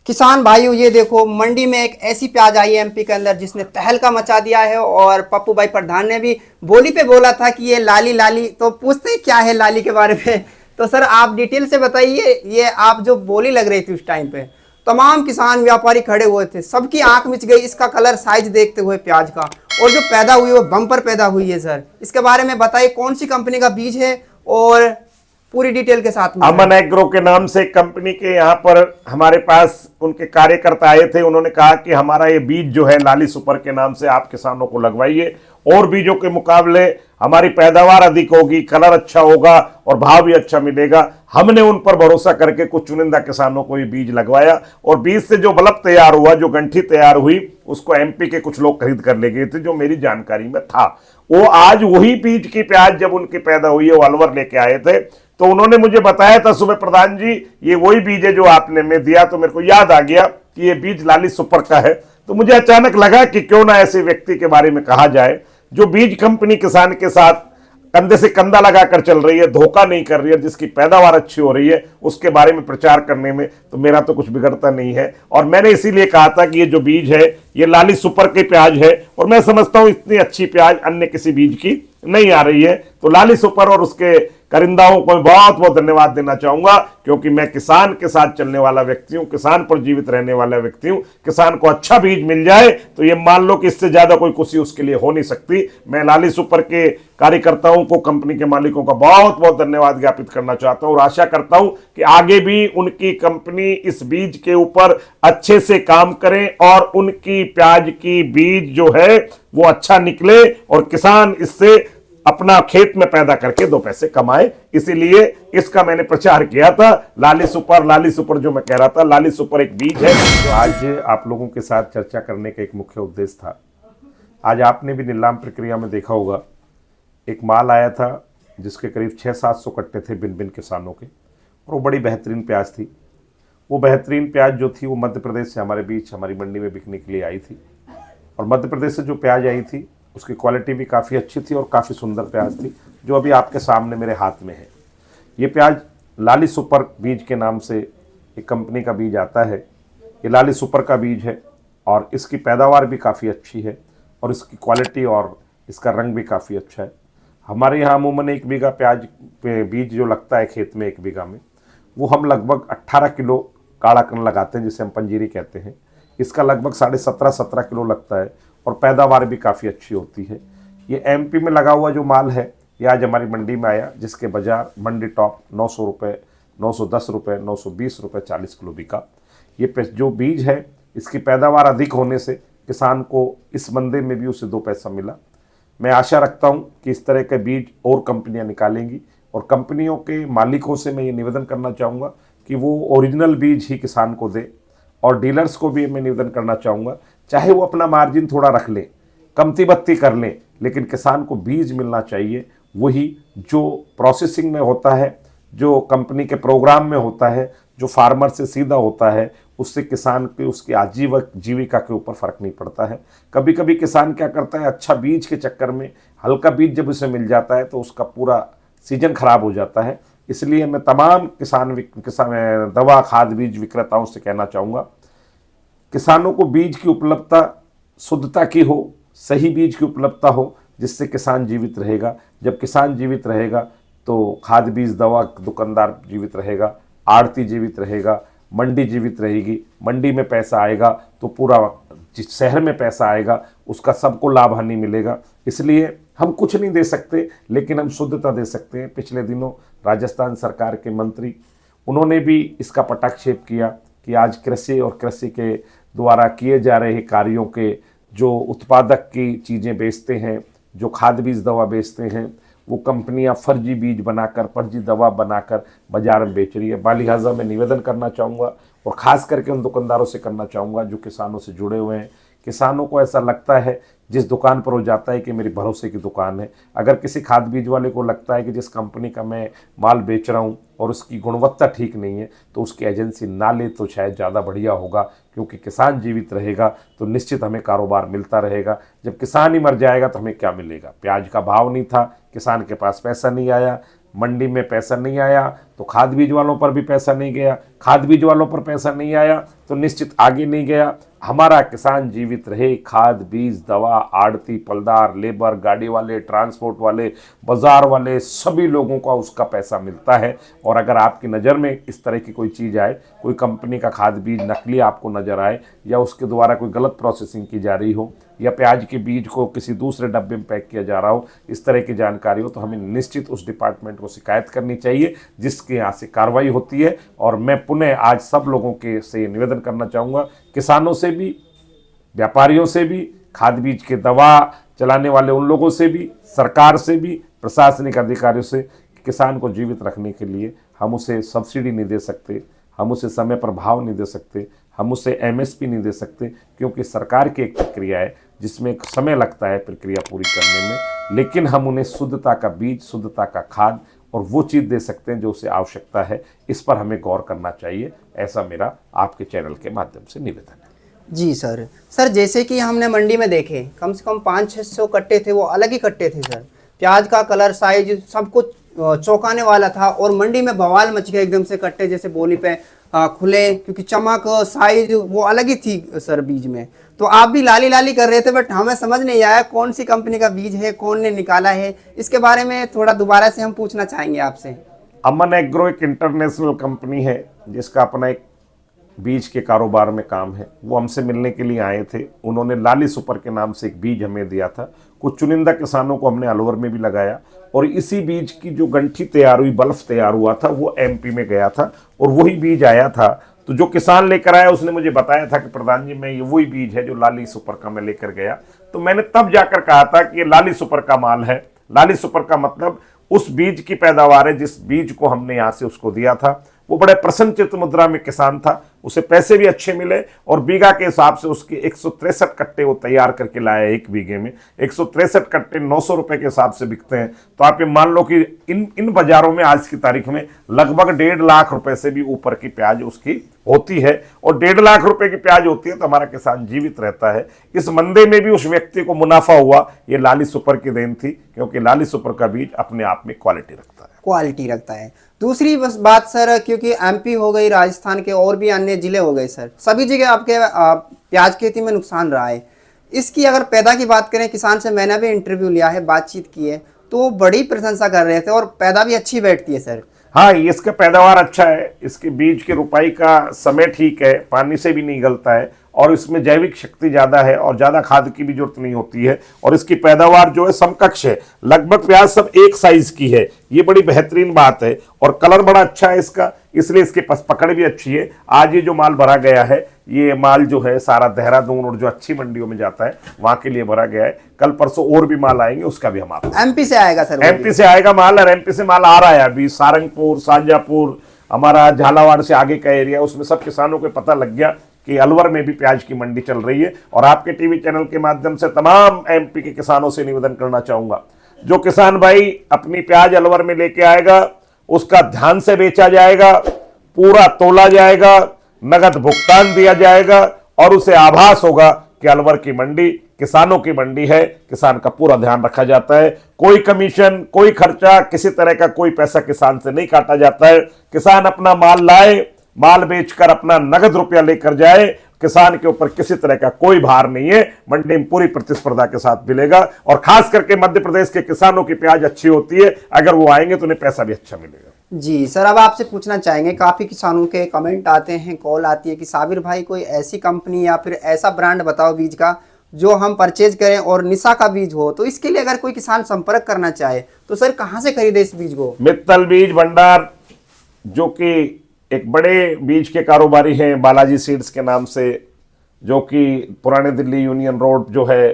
किसान भाइयों, ये देखो मंडी में एक ऐसी प्याज आई है एमपी के अंदर जिसने तहलका मचा दिया है। और पप्पू भाई प्रधान ने भी बोली पे बोला था कि ये लाली लाली, तो पूछते हैं क्या है लाली के बारे में। तो सर आप डिटेल से बताइए, ये आप जो बोली लग रही थी उस टाइम पे तमाम किसान व्यापारी खड़े हुए थे, सबकी आंख मिच गई इसका कलर साइज देखते हुए प्याज का। और जो पैदा हुई वो बम्पर पैदा हुई है। सर इसके बारे में बताइए कौन सी कंपनी का बीज है और पूरी डिटेल के साथ में। अमन एग्रो के नाम से कंपनी के यहाँ पर हमारे पास उनके कार्यकर्ता आए थे। उन्होंने कहा कि हमारा ये बीज जो है लाली सुपर के नाम से आप किसानों को लगवाइए, और बीजों के मुकाबले हमारी पैदावार अधिक होगी, कलर अच्छा होगा और भाव भी अच्छा मिलेगा। हमने उन पर भरोसा करके कुछ चुनिंदा किसानों को ये बीज लगवाया, और बीज से जो बल्ब तैयार हुआ, जो गंठी तैयार हुई, उसको एमपी के कुछ लोग खरीद कर ले गए थे, जो मेरी जानकारी में था। वो आज वही बीज की प्याज जब उनकी पैदा हुई है वो अलवर लेके आए थे, तो उन्होंने मुझे बताया था सुबह, प्रधान जी ये वही बीज है जो आपने में दिया। तो मेरे को याद आ गया कि ये बीज लाली सुपर का है। तो मुझे अचानक लगा कि क्यों ना ऐसे व्यक्ति के बारे में कहा जाए जो बीज कंपनी किसान के साथ कंधे से कंधा लगाकर चल रही है, धोखा नहीं कर रही है, जिसकी पैदावार अच्छी हो रही है, उसके बारे में प्रचार करने में तो मेरा तो कुछ बिगड़ता नहीं है। और मैंने इसीलिए कहा था कि ये जो बीज है ये लाली सुपर की प्याज है, और मैं समझता हूं इतनी अच्छी प्याज अन्य किसी बीज की नहीं आ रही है। तो लाली सुपर और उसके करिंदाओं को बहुत बहुत धन्यवाद देना चाहूंगा, क्योंकि मैं किसान के साथ चलने वाला व्यक्ति हूं, किसान पर जीवित रहने वाला व्यक्ति हूं। किसान को अच्छा बीज मिल जाए तो ये मान लो कि इससे ज्यादा कोई खुशी उसके लिए हो नहीं सकती। मैं लाली सुपर के कार्यकर्ताओं को, कंपनी के मालिकों का बहुत बहुत धन्यवाद ज्ञापित करना चाहता हूं, और आशा करता हूं कि आगे भी उनकी कंपनी इस बीज के ऊपर अच्छे से काम करें और उनकी प्याज की बीज जो है वो अच्छा निकले और किसान इससे अपना खेत में पैदा करके दो पैसे कमाए। इसीलिए इसका मैंने प्रचार किया था। लाली सुपर जो मैं कह रहा था, लाली सुपर एक बीज है। तो आज आप लोगों के साथ चर्चा करने का एक मुख्य उद्देश्य था। आज आपने भी नीलाम प्रक्रिया में देखा होगा, एक माल आया था जिसके करीब 600-700 कट्टे थे भिन्न भिन्न किसानों के, और वो बड़ी बेहतरीन प्याज थी। वो बेहतरीन प्याज जो थी वो मध्य प्रदेश से हमारे बीच, हमारी मंडी में बिकने के लिए आई थी। और मध्य प्रदेश से जो प्याज आई थी उसकी क्वालिटी भी काफ़ी अच्छी थी और काफ़ी सुंदर प्याज थी, जो अभी आपके सामने मेरे हाथ में है। ये प्याज लाली सुपर बीज के नाम से एक कंपनी का बीज आता है। ये लाली सुपर का बीज है और इसकी पैदावार भी काफ़ी अच्छी है, और इसकी क्वालिटी और इसका रंग भी काफ़ी अच्छा है। हमारे यहाँ अमूमन 1 बीघा प्याज बीज जो लगता है खेत में 1 बीघा में, वो हम लगभग 18 किलो काड़ा कण लगाते हैं, जिसे हम पंजीरी कहते हैं। इसका लगभग 17.5-17 किलो लगता है, और पैदावार भी काफ़ी अच्छी होती है। ये एमपी में लगा हुआ जो माल है ये आज हमारी मंडी में आया, जिसके बाजार मंडी टॉप 900 रुपये, 910 रुपये, 920 रुपये 40 किलो बिका। ये जो बीज है इसकी पैदावार अधिक होने से किसान को इस मंदी में भी उसे 2 पैसा मिला। मैं आशा रखता हूँ कि इस तरह के बीज और कंपनियाँ निकालेंगी, और कंपनियों के मालिकों से मैं ये निवेदन करना चाहूँगा कि वो ओरिजिनल बीज ही किसान को दे, और डीलर्स को भी मैं निवेदन करना चाहूँगा, चाहे वो अपना मार्जिन थोड़ा रख लें, कमती बत्ती कर लें, लेकिन किसान को बीज मिलना चाहिए वही जो प्रोसेसिंग में होता है, जो कंपनी के प्रोग्राम में होता है, जो फार्मर से सीधा होता है। उससे किसान की उसकी जीविका के ऊपर फर्क नहीं पड़ता है। कभी कभी किसान क्या करता है, अच्छा बीज के चक्कर में हल्का बीज जब उसे मिल जाता है तो उसका पूरा सीजन खराब हो जाता है। इसलिए मैं तमाम किसान दवा खाद बीज विक्रेताओं से कहना चाहूँगा, किसानों को बीज की उपलब्धता शुद्धता की हो, सही बीज की उपलब्धता हो, जिससे किसान जीवित रहेगा। जब किसान जीवित रहेगा तो खाद बीज दवा दुकानदार जीवित रहेगा, आड़ती जीवित रहेगा, मंडी जीवित रहेगी। मंडी में पैसा आएगा तो पूरा जिस शहर में पैसा आएगा उसका सबको लाभ हानि मिलेगा। इसलिए हम कुछ नहीं दे सकते, लेकिन हम शुद्धता दे सकते हैं। पिछले दिनों राजस्थान सरकार के मंत्री, उन्होंने भी इसका पटाक्षेप किया कि आज कृषि और कृषि के द्वारा किए जा रहे कार्यों के जो उत्पादक की चीज़ें बेचते हैं, जो खाद बीज दवा बेचते हैं, वो कंपनियां फर्जी बीज बनाकर, फर्जी दवा बनाकर बाजार में बेच रही है। बालिहाजा में निवेदन करना चाहूँगा, और ख़ास करके उन दुकानदारों से करना चाहूँगा जो किसानों से जुड़े हुए हैं। किसानों को ऐसा लगता है जिस दुकान पर वो जाता है कि मेरी भरोसे की दुकान है। अगर किसी खाद बीज वाले को लगता है कि जिस कंपनी का मैं माल बेच रहा हूँ और उसकी गुणवत्ता ठीक नहीं है, तो उसकी एजेंसी ना ले तो शायद ज़्यादा बढ़िया होगा, क्योंकि किसान जीवित रहेगा तो निश्चित हमें कारोबार मिलता रहेगा। जब किसान ही मर जाएगा तो हमें क्या मिलेगा। प्याज का भाव नहीं था, किसान के पास पैसा नहीं आया, मंडी में पैसा नहीं आया तो खाद बीज वालों पर भी पैसा नहीं गया, खाद बीज वालों पर पैसा नहीं आया तो निश्चित आगे नहीं गया। हमारा किसान जीवित रहे, खाद बीज दवा आड़ती पलदार लेबर गाड़ी वाले ट्रांसपोर्ट वाले बाजार वाले सभी लोगों का उसका पैसा मिलता है। और अगर आपकी नज़र में इस तरह की कोई चीज़ आए, कोई कंपनी का खाद बीज नकली आपको नज़र आए या उसके द्वारा कोई गलत प्रोसेसिंग की जा रही हो या प्याज के बीज को किसी दूसरे डब्बे में पैक किया जा रहा हो, इस तरह की जानकारी हो तो हमें निश्चित उस डिपार्टमेंट को शिकायत करनी चाहिए जिसके यहाँ से कार्रवाई होती है। और मैं पुनः आज सब लोगों के से निवेदन करना चाहूँगा, किसानों से भी, व्यापारियों से भी, खाद बीज के दवा चलाने वाले उन लोगों से भी, सरकार से भी, प्रशासनिक अधिकारियों से, किसान को जीवित रखने के लिए हम उसे सब्सिडी नहीं दे सकते, हम उसे समय पर भाव नहीं दे सकते, हम उसे एमएसपी नहीं दे सकते, क्योंकि सरकार की एक प्रक्रिया है जिसमें एक समय लगता है प्रक्रिया पूरी करने में। लेकिन हम उन्हें शुद्धता का बीज, शुद्धता का खाद और वो चीज़ दे सकते हैं जो उसे आवश्यकता है। इस पर हमें गौर करना चाहिए, ऐसा मेरा आपके चैनल के माध्यम से निवेदन है। जी सर। सर जैसे कि हमने मंडी में देखे कम से कम 500-600 कट्टे थे, वो अलग ही कट्टे थे सर। प्याज का कलर, साइज सब कुछ चौंकाने वाला था और मंडी में बवाल मच गया एकदम से। कट्टे जैसे बोली पे खुले, क्योंकि चमक साइज वो अलग ही थी सर बीज में। तो आप भी लाली लाली कर रहे थे, बट हमें समझ नहीं आया कौन सी कंपनी का बीज है, कौन ने निकाला है, इसके बारे में थोड़ा दोबारा से हम पूछना चाहेंगे आपसे। अमन एग्रो एक इंटरनेशनल कंपनी है जिसका अपना एक बीज के कारोबार में काम है। वो हमसे मिलने के लिए आए थे, उन्होंने लाली सुपर के नाम से एक बीज हमें दिया था। कुछ चुनिंदा किसानों को हमने अलवर में भी लगाया और इसी बीज की जो गंठी तैयार हुई, बल्फ तैयार हुआ था, वो एमपी में गया था और वही बीज आया था। तो जो किसान लेकर आया उसने मुझे बताया था कि प्रधान जी मैं ये वही बीज है जो लाली सुपर का मैं लेकर गया। तो मैंने तब जाकर कहा था कि ये लाली सुपर का माल है। लाली सुपर का मतलब उस बीज की पैदावार है जिस बीज को हमने यहाँ से उसको दिया था। वो बड़े प्रसन्नचित्त मुद्रा में किसान था, उसे पैसे भी अच्छे मिले और बीघा के हिसाब से उसके 163 कट्टे वो तैयार करके लाया। एक बीघे में 163 कट्टे 900 रुपए के हिसाब से बिकते हैं। तो आप ये मान लो कि इन बाजारों में आज की तारीख में लगभग 1.5 लाख रुपए से भी ऊपर की प्याज उसकी होती है। और 1.5 लाख रुपए की प्याज होती है तो हमारा किसान जीवित रहता है। इस मंदे में भी उस व्यक्ति को मुनाफा हुआ, ये लाली सुपर की देन थी, क्योंकि लाली सुपर का बीज अपने आप में क्वालिटी रखता है। दूसरी बस बात सर, क्योंकि एमपी हो गई, राजस्थान के और भी अन्य जिले हो गए सर, सभी जगह आपके प्याज खेती में नुकसान रहा है। इसकी अगर पैदा की बात करें, किसान से मैंने भी इंटरव्यू लिया है, बातचीत की है, तो बड़ी प्रशंसा कर रहे थे और पैदा भी अच्छी बैठती है सर। हाँ, इसका पैदावार अच्छा है, इसके बीज की रुपाई का समय ठीक है, पानी से भी नहीं गलता है और इसमें जैविक शक्ति ज़्यादा है और ज़्यादा खाद की भी जरूरत नहीं होती है। और इसकी पैदावार जो है समकक्ष है, लगभग प्याज सब एक साइज की है, ये बड़ी बेहतरीन बात है। और कलर बड़ा अच्छा है इसका, इसलिए इसके पास पकड़ भी अच्छी है। आज ये जो माल भरा गया है, ये माल जो है सारा देहरादून और जो अच्छी मंडियों में जाता है वहां के लिए भरा गया है। कल परसों और भी माल आएंगे, उसका भी हम आपको एमपी से आएगा सर। एमपी से आएगा माल, और एमपी से माल आ रहा है अभी। सारंगपुर, शाजापुर, हमारा झालावाड़ से आगे का एरिया, उसमें सब किसानों को पता लग गया कि अलवर में भी प्याज की मंडी चल रही है। और आपके टीवी चैनल के माध्यम से तमाम एमपी के किसानों से निवेदन करना चाहूंगा, जो किसान भाई अपनी प्याज अलवर में लेके आएगा उसका ध्यान से बेचा जाएगा, पूरा तोला जाएगा, नगद भुगतान दिया जाएगा और उसे आभास होगा कि अलवर की मंडी किसानों की मंडी है, किसान का पूरा ध्यान रखा जाता है। कोई कमीशन, कोई खर्चा, किसी तरह का कोई पैसा किसान से नहीं काटा जाता है। किसान अपना माल लाए, माल बेचकर अपना नगद रुपया लेकर जाए, किसान के ऊपर किसी तरह का कोई भार नहीं है। मंडी में पूरी प्रतिस्पर्धा के साथ मिलेगा और खास करके मध्य प्रदेश के किसानों की प्याज अच्छी होती है, अगर वो आएंगे तो उन्हें पैसा भी अच्छा मिलेगा। जी सर, अब आपसे पूछना चाहेंगे, काफ़ी किसानों के कमेंट आते हैं, कॉल आती है कि साबिर भाई कोई ऐसी कंपनी या फिर ऐसा ब्रांड बताओ बीज का जो हम परचेज करें और निशा का बीज हो। तो इसके लिए अगर कोई किसान संपर्क करना चाहे तो सर कहाँ से खरीदे इस बीज को? मित्तल बीज भंडार, जो कि एक बड़े बीज के कारोबारी हैं बालाजी सीड्स के नाम से, जो कि पुराने दिल्ली यूनियन रोड जो है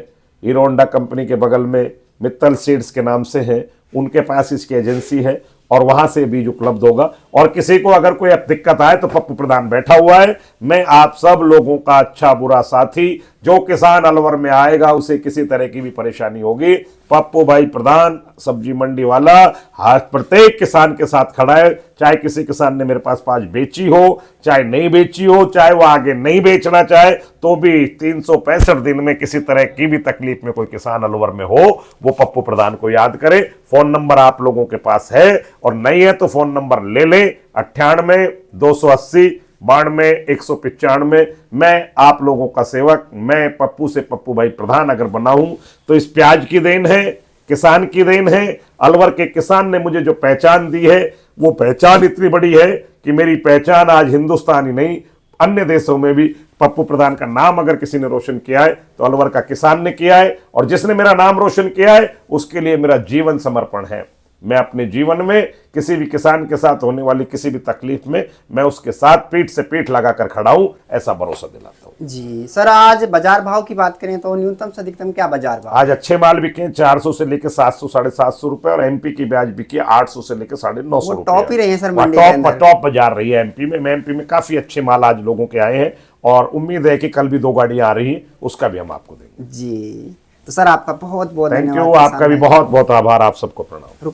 हीरो होंडा कंपनी के बगल में मित्तल सीड्स के नाम से है, उनके पास इसकी एजेंसी है और वहां से बीज उपलब्ध होगा। और किसी को अगर कोई दिक्कत आए तो पप्पू प्रधान बैठा हुआ है, मैं आप सब लोगों का अच्छा बुरा साथी। जो किसान अलवर में आएगा उसे किसी तरह की भी परेशानी होगी, पप्पू भाई प्रधान सब्जी मंडी वाला हाथ प्रत्येक किसान के साथ खड़ा है। चाहे किसी किसान ने मेरे पास 5 बेची हो, चाहे नहीं बेची हो, चाहे वो आगे नहीं बेचना चाहे, तो भी 365 दिन में किसी तरह की भी तकलीफ में कोई किसान अलवर में हो, वो पप्पू प्रधान को याद करे। फोन नंबर आप लोगों के पास है, और नहीं है तो फोन नंबर ले ले, 98 280 92 195। मैं आप लोगों का सेवक, मैं पप्पू से पप्पू भाई प्रधान अगर बना हूं तो इस प्याज की देन है, किसान की देन है। अलवर के किसान ने मुझे जो पहचान दी है, वो पहचान इतनी बड़ी है कि मेरी पहचान आज हिंदुस्तान ही नहीं, अन्य देशों में भी पप्पू प्रधान का नाम अगर किसी ने रोशन किया है तो अलवर का किसान ने किया है। और जिसने मेरा नाम रोशन किया है उसके लिए मेरा जीवन समर्पण है। मैं अपने जीवन में किसी भी किसान के साथ होने वाली किसी भी तकलीफ में मैं उसके साथ पीठ से पीठ लगाकर खड़ा हूं, ऐसा भरोसा दिलाता हूं। जी सर, आज बाजार भाव की बात करें तो न्यूनतम से अधिकतम क्या बाजार भाव? आज अच्छे माल बिके 400 से लेकर 700 750 रुपए, और एमपी की ब्याज बिकी 800 से लेकर 950 रुपए। टॉप ही रही है सर मंडी के अंदर। टॉप बाजार रही है एमपी में। एमपी में काफी अच्छे माल आज लोगों के आए हैं, और उम्मीद है कि कल भी 2 गाड़ियां आ रही है, उसका भी हम आपको देंगे। जी, तो सर आपका बहुत बहुत थैंक यू, धन्यवाद। आपका भी बहुत बहुत आभार, आप सबको प्रणाम।